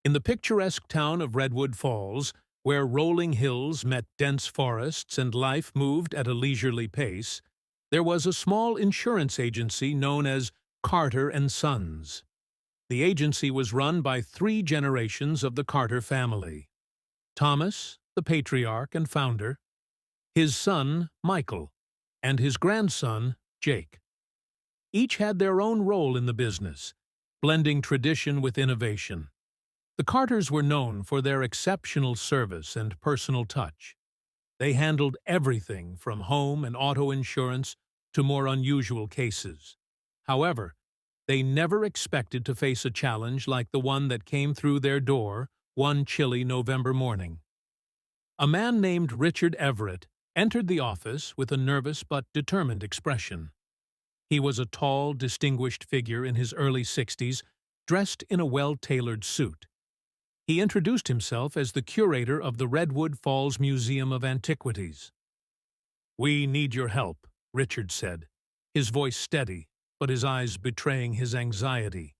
In the picturesque town of Redwood Falls, where rolling hills met dense forests and life moved at a leisurely pace, there was a small insurance agency known as Carter and Sons. The agency was run by 3 generations of the Carter family: Thomas, the patriarch and founder, his son, Michael, and his grandson, Jake. Each had their own role in the business, blending tradition with innovation. The Carters were known for their exceptional service and personal touch. They handled everything from home and auto insurance to more unusual cases. However, they never expected to face a challenge like the one that came through their door one chilly November morning. A man named Richard Everett entered the office with a nervous but determined expression. He was a tall, distinguished figure in his early 60s, dressed in a well-tailored suit. He introduced himself as the curator of the Redwood Falls Museum of Antiquities. "We need your help," Richard said, his voice steady, but his eyes betraying his anxiety.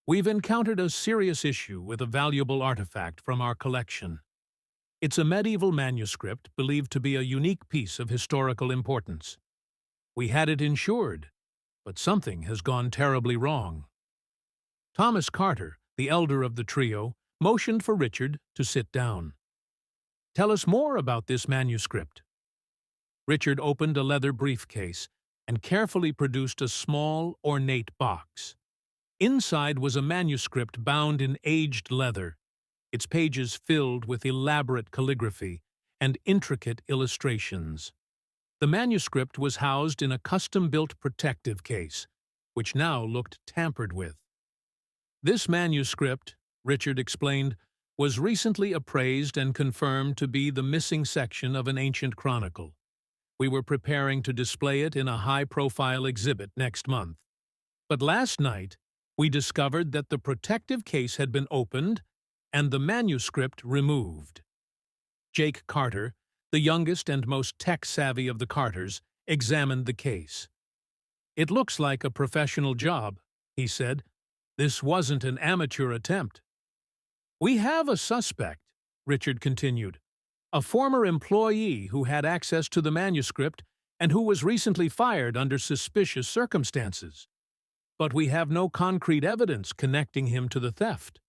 "We've encountered a serious issue with a valuable artifact from our collection. It's a medieval manuscript believed to be a unique piece of historical importance. We had it insured, but something has gone terribly wrong." Thomas Carter, the elder of the trio, motioned for Richard to sit down. "Tell us more about this manuscript." Richard opened a leather briefcase and carefully produced a small, ornate box. Inside was a manuscript bound in aged leather, its pages filled with elaborate calligraphy and intricate illustrations. The manuscript was housed in a custom-built protective case, which now looked tampered with. "This manuscript," Richard explained, "was recently appraised and confirmed to be the missing section of an ancient chronicle. We were preparing to display it in a high-profile exhibit next month. But last night, we discovered that the protective case had been opened and the manuscript removed." Jake Carter, the youngest and most tech-savvy of the Carters, examined the case. "It looks like a professional job," he said. "This wasn't an amateur attempt." "We have a suspect," Richard continued, "a former employee who had access to the manuscript and who was recently fired under suspicious circumstances. But we have no concrete evidence connecting him to the theft."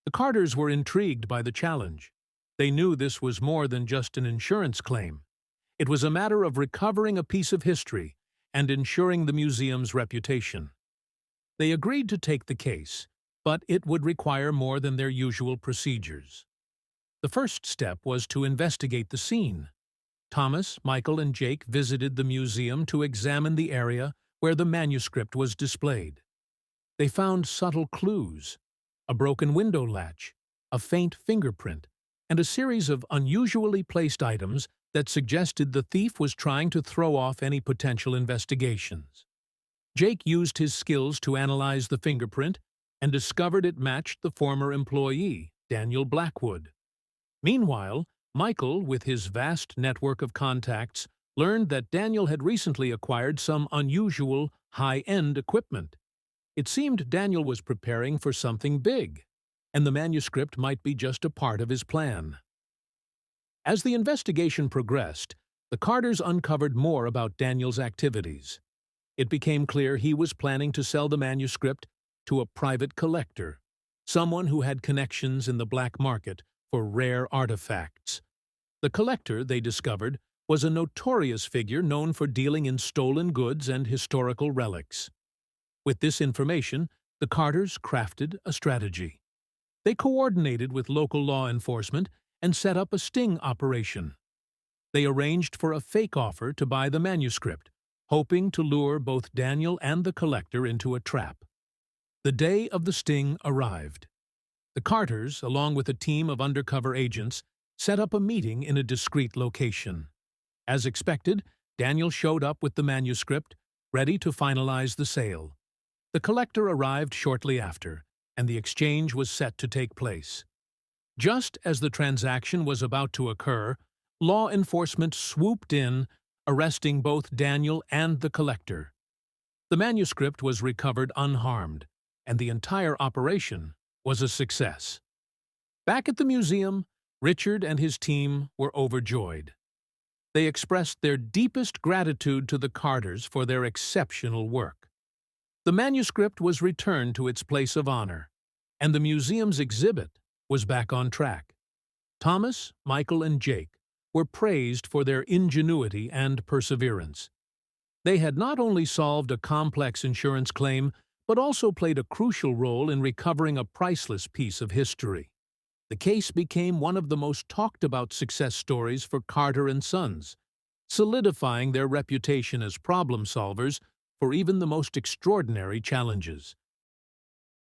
The Carters were intrigued by the challenge. They knew this was more than just an insurance claim. It was a matter of recovering a piece of history and ensuring the museum's reputation. They agreed to take the case, but it would require more than their usual procedures. The first step was to investigate the scene. Thomas, Michael, and Jake visited the museum to examine the area where the manuscript was displayed. They found subtle clues: a broken window latch, a faint fingerprint, and a series of unusually placed items that suggested the thief was trying to throw off any potential investigations. Jake used his skills to analyze the fingerprint and discovered it matched the former employee, Daniel Blackwood. Meanwhile, Michael, with his vast network of contacts, learned that Daniel had recently acquired some unusual, high-end equipment. It seemed Daniel was preparing for something big, and the manuscript might be just a part of his plan. As the investigation progressed, the Carters uncovered more about Daniel's activities. It became clear he was planning to sell the manuscript to a private collector, someone who had connections in the black market for rare artifacts. The collector, they discovered, was a notorious figure known for dealing in stolen goods and historical relics. With this information, the Carters crafted a strategy. They coordinated with local law enforcement and set up a sting operation. They arranged for a fake offer to buy the manuscript, hoping to lure both Daniel and the collector into a trap. The day of the sting arrived. The Carters, along with a team of undercover agents, set up a meeting in a discreet location. As expected, Daniel showed up with the manuscript, ready to finalize the sale. The collector arrived shortly after, and the exchange was set to take place. Just as the transaction was about to occur, law enforcement swooped in, arresting both Daniel and the collector. The manuscript was recovered unharmed, and the entire operation was a success. Back at the museum, Richard and his team were overjoyed. They expressed their deepest gratitude to the Carters for their exceptional work. The manuscript was returned to its place of honor, and the museum's exhibit was back on track. Thomas, Michael, and Jake were praised for their ingenuity and perseverance. They had not only solved a complex insurance claim, but also played a crucial role in recovering a priceless piece of history. The case became one of the most talked-about success stories for Carter and Sons, solidifying their reputation as problem solvers for even the most extraordinary challenges.